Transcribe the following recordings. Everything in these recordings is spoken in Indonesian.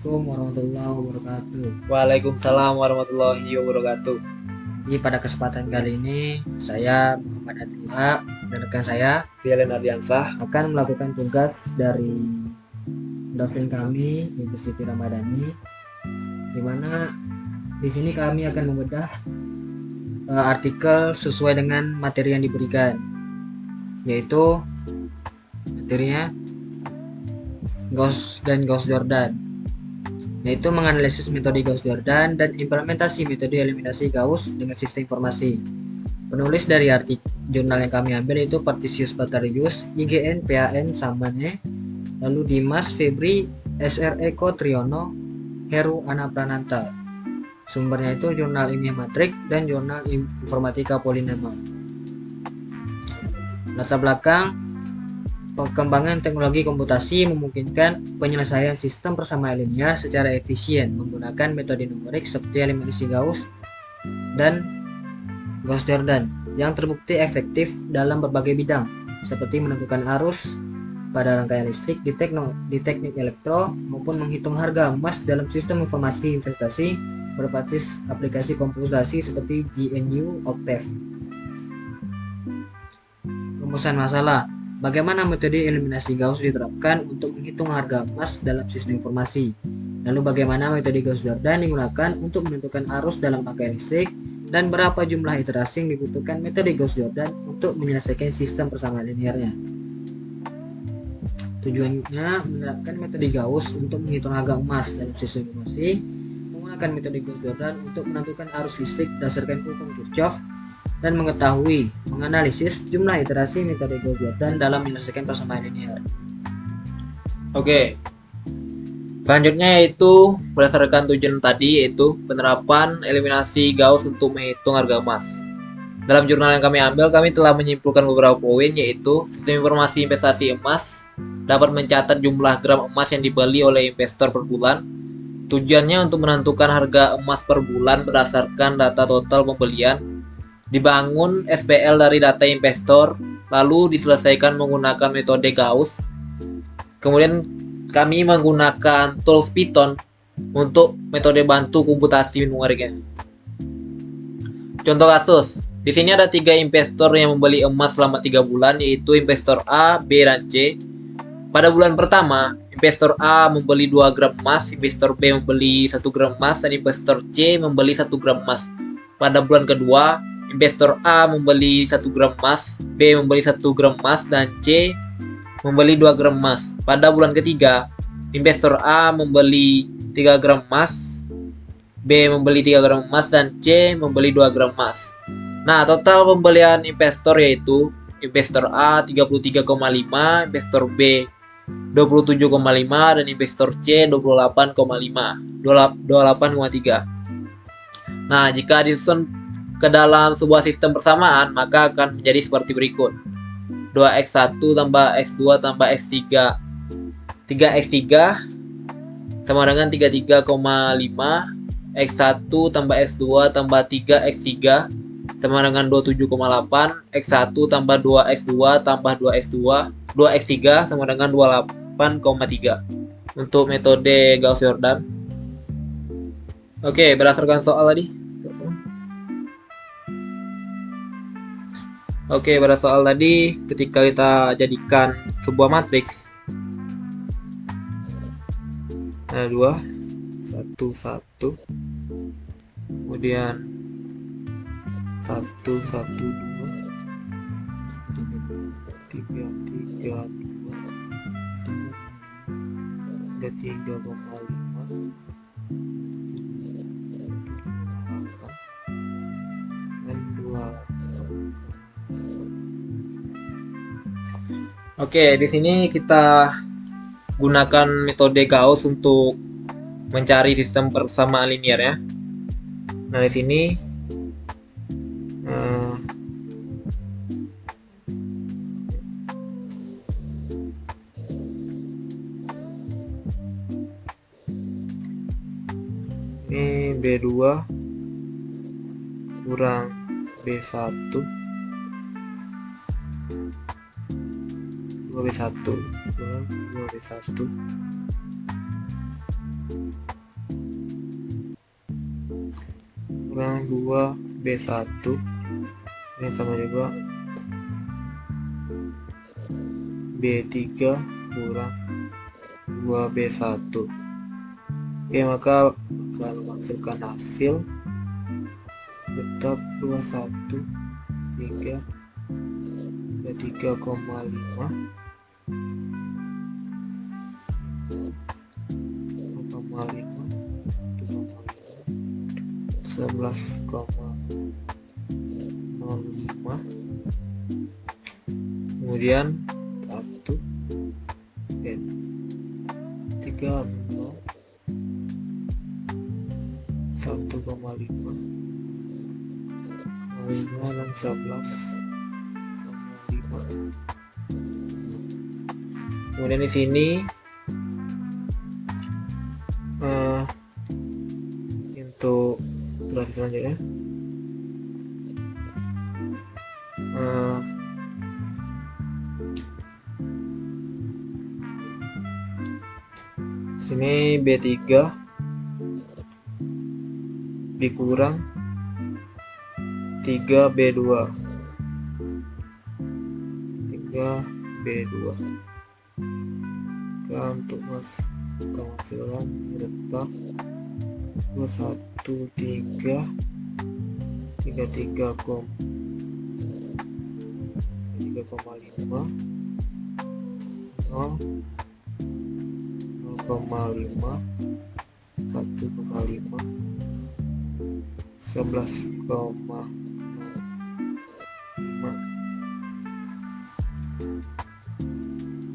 Assalamualaikum warahmatullahi wabarakatuh. Waalaikumsalam warahmatullahi wabarakatuh. Jadi pada kesempatan kali ini saya Muhammad Abdullah dan rekan saya Dielen Ardiansah. akan melakukan tugas dari dosen kami Ibu Siti Ramadhani, di mana di sini kami akan membedah artikel sesuai dengan materi yang diberikan, yaitu materinya Gauss dan Gauss-Jordan, yaitu menganalisis metode Gauss-Jordan dan implementasi metode eliminasi Gauss dengan sistem informasi. Penulis dari artikel jurnal yang kami ambil itu Partisius Patarius, IGN PAN Samane, lalu Dimas Febri, SR Eko Triyono, Heru Ana Prananta. Sumbernya itu Jurnal Ilmiah Matrik dan Jurnal Informatika Polinema. Latar belakang: perkembangan teknologi komputasi memungkinkan penyelesaian sistem persamaan linear secara efisien menggunakan metode numerik seperti eliminasi Gauss dan Gauss-Jordan yang terbukti efektif dalam berbagai bidang, seperti menentukan arus pada rangkaian listrik di teknik elektro maupun menghitung harga emas dalam sistem informasi investasi berbasis aplikasi komputasi seperti GNU Octave. Rumusan masalah: bagaimana metode eliminasi Gauss diterapkan untuk menghitung harga emas dalam sistem informasi? Lalu bagaimana metode Gauss-Jordan digunakan untuk menentukan arus dalam rangkaian listrik? Dan berapa jumlah iterasi yang dibutuhkan metode Gauss-Jordan untuk menyelesaikan sistem persamaan linearnya? Tujuannya menerapkan metode Gauss untuk menghitung harga emas dalam sistem informasi, menggunakan metode Gauss-Jordan untuk menentukan arus listrik berdasarkan hukum Kirchhoff, dan mengetahui menganalisis jumlah iterasi metode Gauss-Jordan dalam menyelesaikan persamaan linear. Oke. Selanjutnya yaitu berdasarkan tujuan tadi, yaitu penerapan eliminasi Gauss untuk menghitung harga emas. Dalam jurnal yang kami ambil, kami telah menyimpulkan beberapa poin, yaitu sistem informasi investasi emas dapat mencatat jumlah gram emas yang dibeli oleh investor per bulan. Tujuannya untuk menentukan harga emas per bulan berdasarkan data total pembelian. Dibangun SPL dari data investor, lalu diselesaikan menggunakan metode Gauss. Kemudian kami menggunakan tools Python untuk metode bantu komputasi numeriknya. Contoh kasus, di sini ada 3 investor yang membeli emas selama 3 bulan, yaitu investor A, B, dan C. Pada bulan pertama, investor A membeli 2 gram emas, investor B membeli 1 gram emas, dan investor C membeli 1 gram emas. Pada bulan kedua, investor A membeli 1 gram emas, B membeli 1 gram emas, dan C membeli 2 gram emas. Pada bulan ketiga, investor A membeli 3 gram emas, B membeli 3 gram emas, dan C membeli 2 gram emas. Nah, total pembelian investor yaitu investor A 33,5, investor B 27,5, dan investor C 28,3. Nah, jika disusun ke dalam sebuah sistem persamaan, maka akan menjadi seperti berikut: 2x1 tambah x2 tambah x3 3x3 sama dengan 33,5, x1 tambah x2 tambah 3x3 sama dengan 27,8, x1 tambah 2x2 tambah 2x3 sama dengan 28,3 untuk metode Gauss-Jordan. Oke, berdasarkan soal tadi. Oke, pada soal tadi, ketika kita jadikan sebuah matriks, ada 2, 1, 1, kemudian 1, 1, 2, 3, 3, 2, 3,5, dan 2. Oke, di sini kita gunakan metode Gauss untuk mencari sistem persamaan linear ya. Nah, di sini ini B2 kurang B1 2B1 kurang 2B1 kurang 2B1 ini sama juga B3 kurang 2B1. Oke, maka kalau menghasilkan hasil tetap 21 3 3,5 11,05 kemudian 1 3 0 1,5 dan 11,5. Kemudian di sini untuk iterasi selanjutnya sini B3 dikurang 3B2 untuk penghasilan tetap 21 3,5 0,5 1,5 11,5.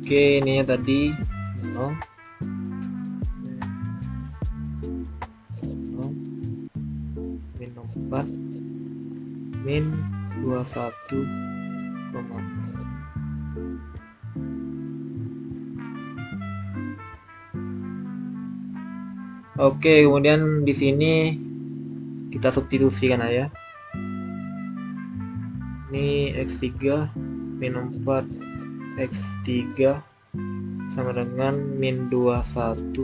Oke, ini tadi 0 min 4 min 21, oke, kemudian di sini kita substitusikan aja. Ini X3 min 4 X3 sama dengan min 21,6.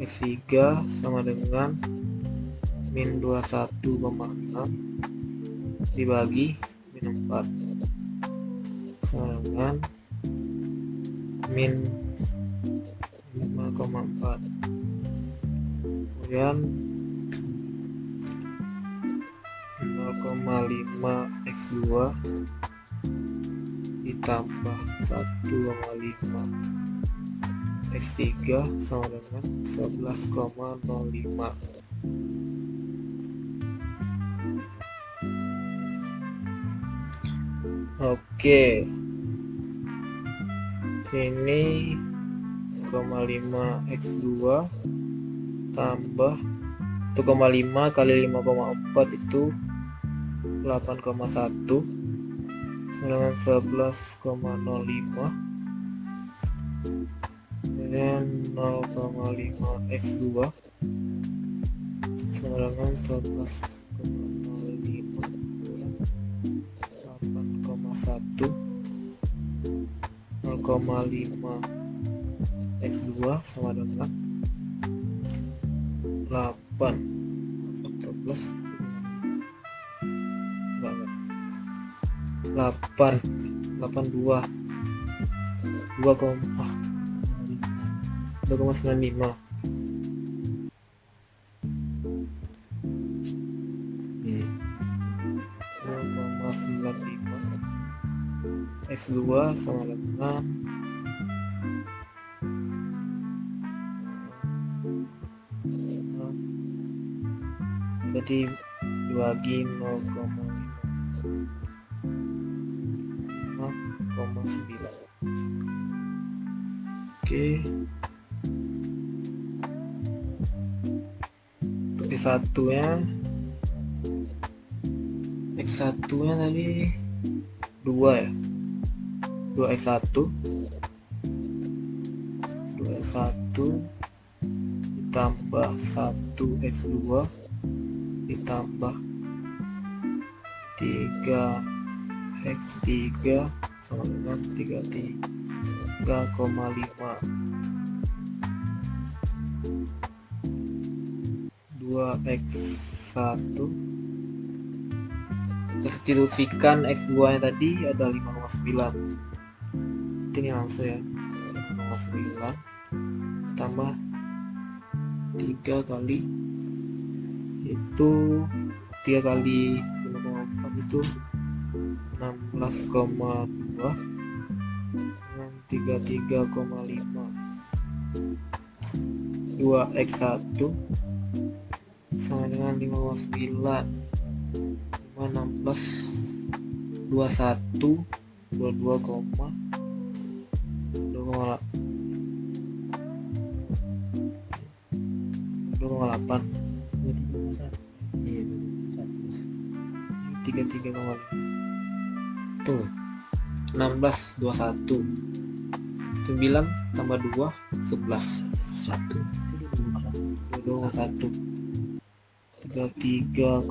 X3 sama dengan min 21,6 dibagi min 4 sama dengan min 5,4. Kemudian 0,5 X2 ditambah 1,5 X3 sama dengan 11,05. Oke, sini 0,5 X2 tambah 1,5 kali 5,4 itu 8,1 dengan 11,05 dan 0,5 X2 sama dengan 11,05 8,1 0,5 X2 sama dengan 8 atau plus 2,95 X2 sama dengan jadi dibagi 0,9. Oke, untuk X1 nya tadi 2 ya, 2x1 ditambah 1x2 ditambah 3x3 sama dengan 33,5. 2x1. Kita substitusikan x2 nya tadi ada 5,9. Ini langsung ya, 5,9 tambah 3 kali itu 3 kali 5,4 itu 16,2 dengan 33,5. 2x1 sama dengan 5,9 16 21 2,8 Iya, 33,5 tuh 16 21 9 tambah 2 11 1 21 33,5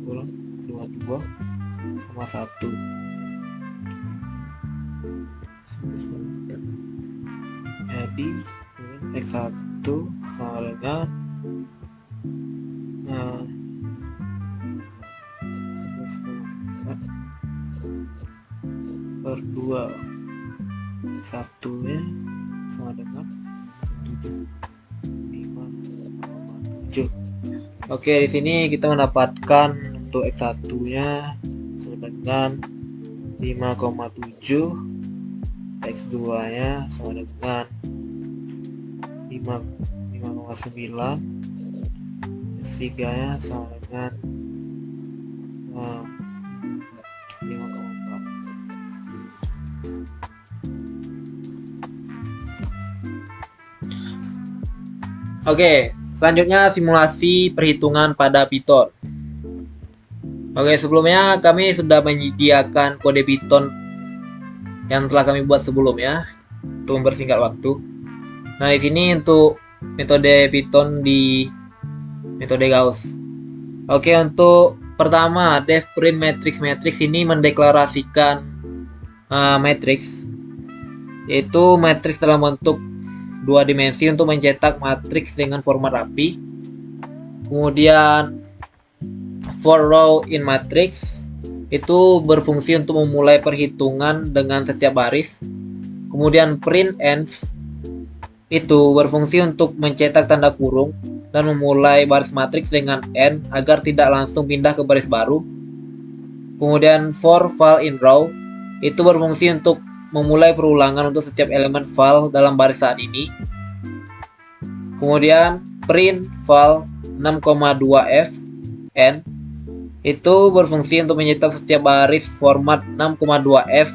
kurang 22,1. Jadi x1 sama dengan nah 11,4 per 2 satunya sama dengan 5,7. Oke, di sini kita mendapatkan untuk x1 nya sama dengan 5,7, x2 nya sama dengan 5,9, x3 nya sama dengan 5,4. Oke, selanjutnya simulasi perhitungan pada Python. Oke, sebelumnya kami sudah menyediakan kode Python yang telah kami buat sebelumnya untuk mempersingkat waktu. Nah, di sini untuk metode Python di metode Gauss. Oke, untuk pertama def print matrix. Matrix ini mendeklarasikan matrix, yaitu matrix dalam bentuk 2 dimensi untuk mencetak matriks dengan format rapi. Kemudian for row in matrix itu berfungsi untuk memulai perhitungan dengan setiap baris. Kemudian print ends itu berfungsi untuk mencetak tanda kurung dan memulai baris matriks dengan n agar tidak langsung pindah ke baris baru. Kemudian for file in row itu berfungsi untuk memulai perulangan untuk setiap elemen file dalam baris saat ini. Kemudian print file 6,2f n itu berfungsi untuk mencetak setiap baris format 6,2f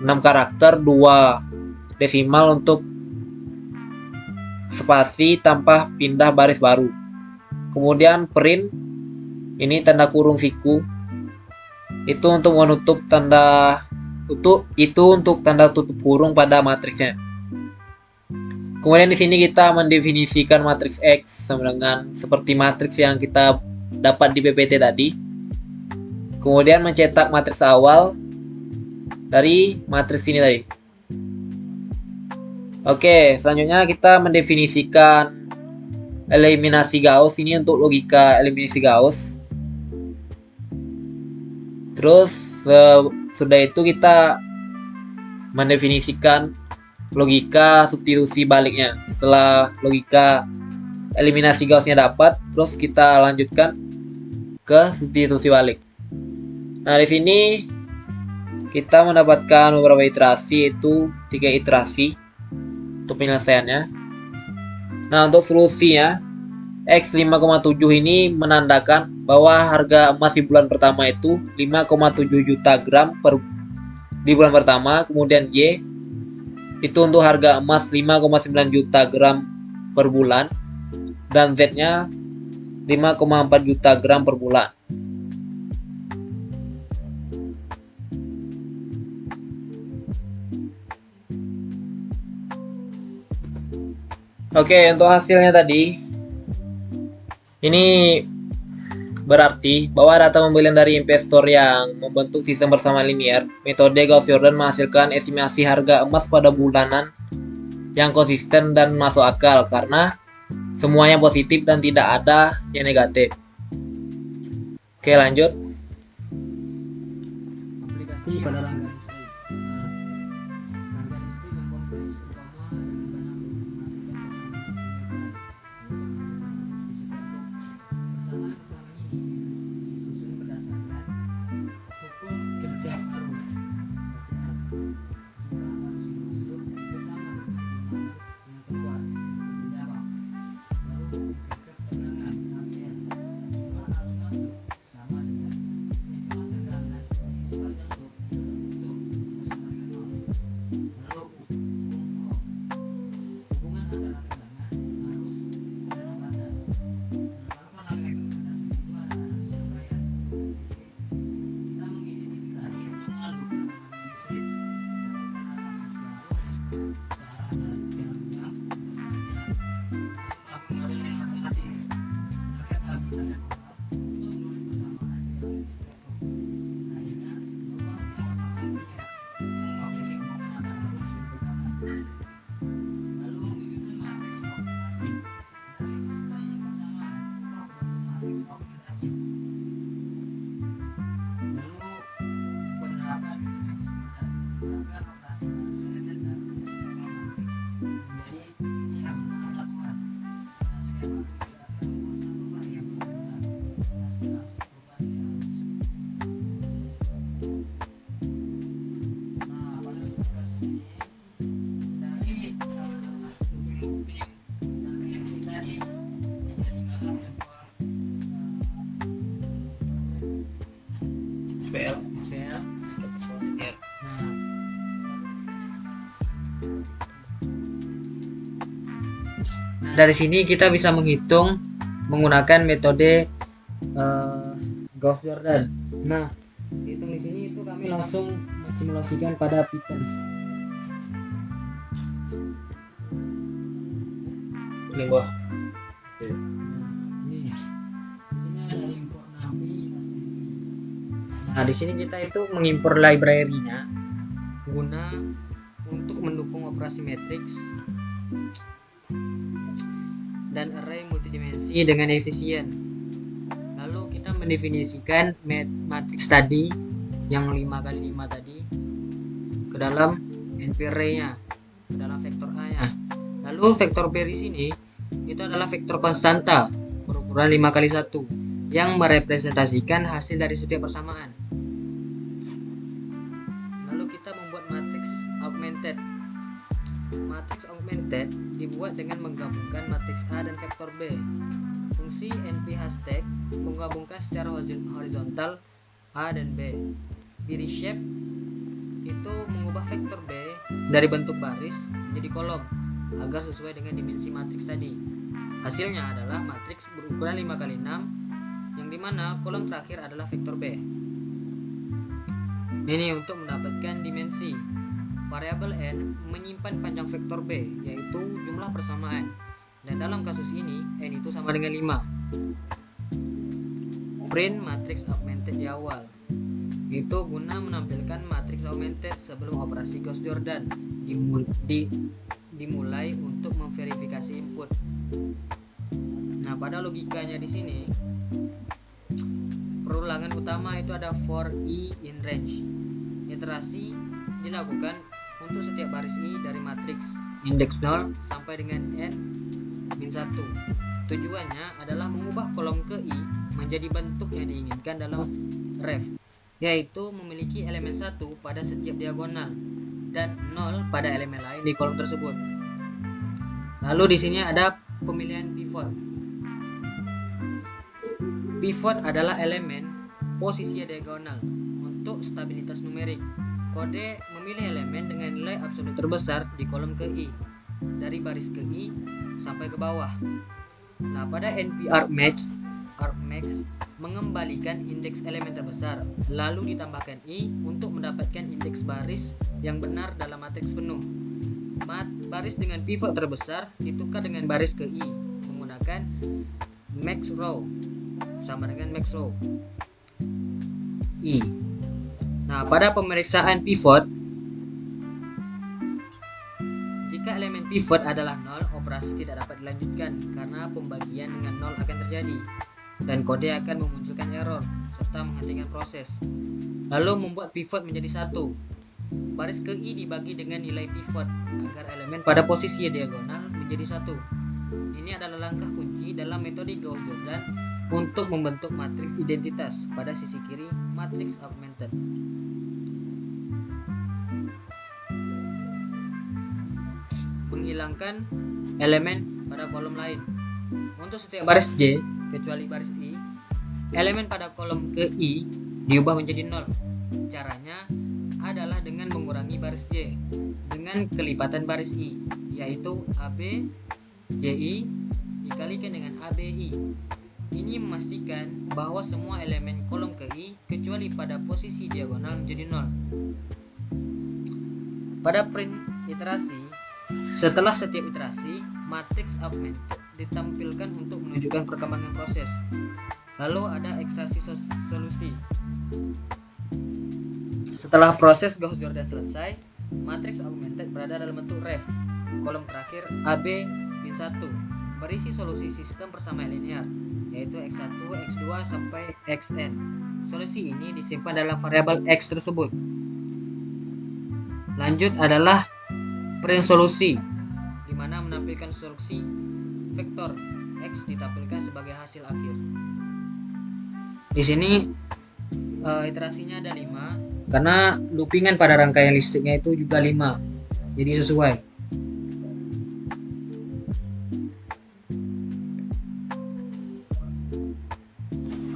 6 karakter 2 desimal untuk spasi tanpa pindah baris baru. Kemudian print ini tanda kurung siku itu untuk menutup tanda untuk tanda tutup kurung pada matriksnya. Kemudian di sini kita mendefinisikan matriks X sama dengan seperti matriks yang kita dapat di PPT tadi. Kemudian mencetak matriks awal dari matriks ini tadi. Oke, selanjutnya kita mendefinisikan eliminasi Gauss ini untuk logika eliminasi Gauss. Terus sudah itu kita mendefinisikan logika substitusi baliknya. Setelah logika eliminasi Gauss-nya dapat, terus kita lanjutkan ke substitusi balik. Nah, di sini kita mendapatkan beberapa iterasi, yaitu 3 iterasi untuk penyelesaiannya. Nah, untuk solusinya X 5,7 ini menandakan bahwa harga emas di bulan pertama itu 5,7 juta gram di bulan pertama. Kemudian Y itu untuk harga emas 5,9 juta gram per bulan, dan Z nya 5,4 juta gram per bulan. Oke, untuk hasilnya tadi ini berarti bahwa data pembelian dari investor yang membentuk sistem bersama linear, metode Gauss-Jordan menghasilkan estimasi harga emas pada bulanan yang konsisten dan masuk akal, karena semuanya positif dan tidak ada yang negatif. Oke, lanjut. Aplikasi pada langganan listrik. Langganan listrik yang kompleks utama dengan menghasilkan persamaan ini disusun berdasarkan hukum kerja arus. Jumlah arus yang masuk itu sama dengan jumlah arus yang keluar. Jawab. Lalu kerja tegangan APL. Jumlah arus masuk sama dengan jumlah tegangan di sepanjang loop itu terbentuk sama dengan nol. Lalu hubungan antara tegangan, arus, dan hambatan. Melakukan implementasi itu adalah serangkaian. Kita mengidentifikasi semua loop listrik. SPL. Dari sini kita bisa menghitung menggunakan metode Gauss-Jordan. Nah, hitung di sini itu kami langsung mensimulasikan pada Python. Ini gua. Ini di sini ada import NumPy, SNP. Nah, di sini kita itu mengimpor library-nya guna untuk mendukung operasi matriks dan array multidimensi dengan efisien. Lalu kita mendefinisikan matriks tadi yang 5x5 tadi ke dalam NP array-nya, ke dalam vektor A-nya. Lalu vektor B di sini itu adalah vektor konstanta berukuran 5x1 yang merepresentasikan hasil dari setiap persamaan. Lalu kita membuat matriks augmented. Matriks augmented dibuat dengan menggabungkan matriks A dan vektor B. Fungsi NP hashtag menggabungkan secara horizontal A dan B. B reshape itu mengubah vektor B dari bentuk baris menjadi kolom agar sesuai dengan dimensi matriks tadi. Hasilnya adalah matriks berukuran 5x6 yang dimana kolom terakhir adalah vektor B. Ini untuk mendapatkan dimensi. Variabel n menyimpan panjang vektor B, yaitu jumlah persamaan. Dan dalam kasus ini, n itu sama dengan 5. Print matriks augmented di awal. Itu guna menampilkan matriks augmented sebelum operasi Gauss-Jordan dimulai untuk memverifikasi input. Nah, pada logikanya di sini, perulangan utama itu ada for i in range. Iterasi dilakukan untuk setiap baris i dari matriks indeks 0 sampai dengan n-1. Tujuannya adalah mengubah kolom ke i menjadi bentuk yang diinginkan dalam ref, yaitu memiliki elemen 1 pada setiap diagonal dan 0 pada elemen lain di kolom tersebut. Lalu di sini ada pemilihan pivot. Pivot adalah elemen posisi diagonal untuk stabilitas numerik. Kode memilih elemen dengan nilai absolut terbesar di kolom ke i, dari baris ke i sampai ke bawah. Nah, pada NP argmax mengembalikan indeks elemen terbesar, lalu ditambahkan i untuk mendapatkan indeks baris yang benar dalam matriks penuh. Baris dengan pivot terbesar ditukar dengan baris ke i menggunakan max row sama dengan max row i. Nah, pada pemeriksaan pivot, jika elemen pivot adalah 0, operasi tidak dapat dilanjutkan karena pembagian dengan nol akan terjadi dan kode akan memunculkan error serta menghentikan proses. Lalu membuat pivot menjadi satu. Baris ke I dibagi dengan nilai pivot agar elemen pada posisi diagonal menjadi satu. Ini adalah langkah kunci dalam metode Gauss-Jordan untuk membentuk matriks identitas pada sisi kiri matriks augmented. Menghilangkan elemen pada kolom lain. Untuk setiap baris J kecuali baris I, elemen pada kolom ke I diubah menjadi 0. Caranya adalah dengan mengurangi baris J dengan kelipatan baris I, yaitu AB JI dikalikan dengan ABI. Ini memastikan bahwa semua elemen kolom ke I kecuali pada posisi diagonal menjadi 0. Pada print iterasi, setelah setiap iterasi, matriks augmented ditampilkan untuk menunjukkan perkembangan proses. Lalu ada ekstraksi solusi. Setelah proses Gauss-Jordan selesai, matriks augmented berada dalam bentuk ref. Kolom terakhir AB min 1 berisi solusi sistem persamaan linear, yaitu X1, X2 sampai Xn. Solusi ini disimpan dalam variabel X tersebut. Lanjut adalah print solusi, di mana menampilkan solusi vektor X ditampilkan sebagai hasil akhir. Di sini iterasinya ada 5 karena loopingan pada rangkaian listriknya itu juga 5, jadi sesuai.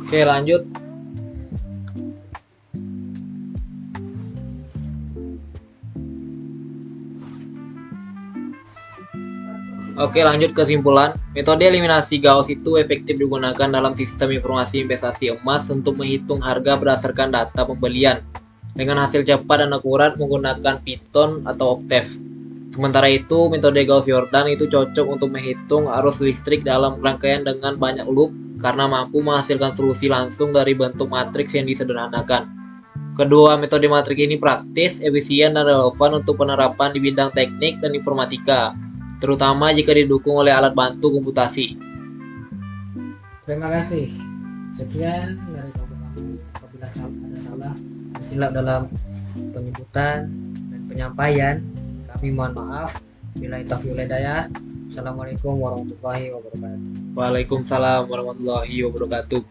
Oke, lanjut. Oke, lanjut kesimpulan. Metode eliminasi Gauss itu efektif digunakan dalam sistem informasi investasi emas untuk menghitung harga berdasarkan data pembelian dengan hasil cepat dan akurat menggunakan Python atau Octave. Sementara itu, metode Gauss-Jordan itu cocok untuk menghitung arus listrik dalam rangkaian dengan banyak loop karena mampu menghasilkan solusi langsung dari bentuk matriks yang disederhanakan. Kedua metode matriks ini praktis, efisien, dan relevan untuk penerapan di bidang teknik dan informatika, terutama jika didukung oleh alat bantu komputasi. Terima kasih. Sekian dari kami. Apabila ada salah, silap dalam penyebutan dan penyampaian, kami mohon maaf. Bila taufiq wal hidayah. Assalamualaikum warahmatullahi wabarakatuh. Waalaikumsalam warahmatullahi wabarakatuh.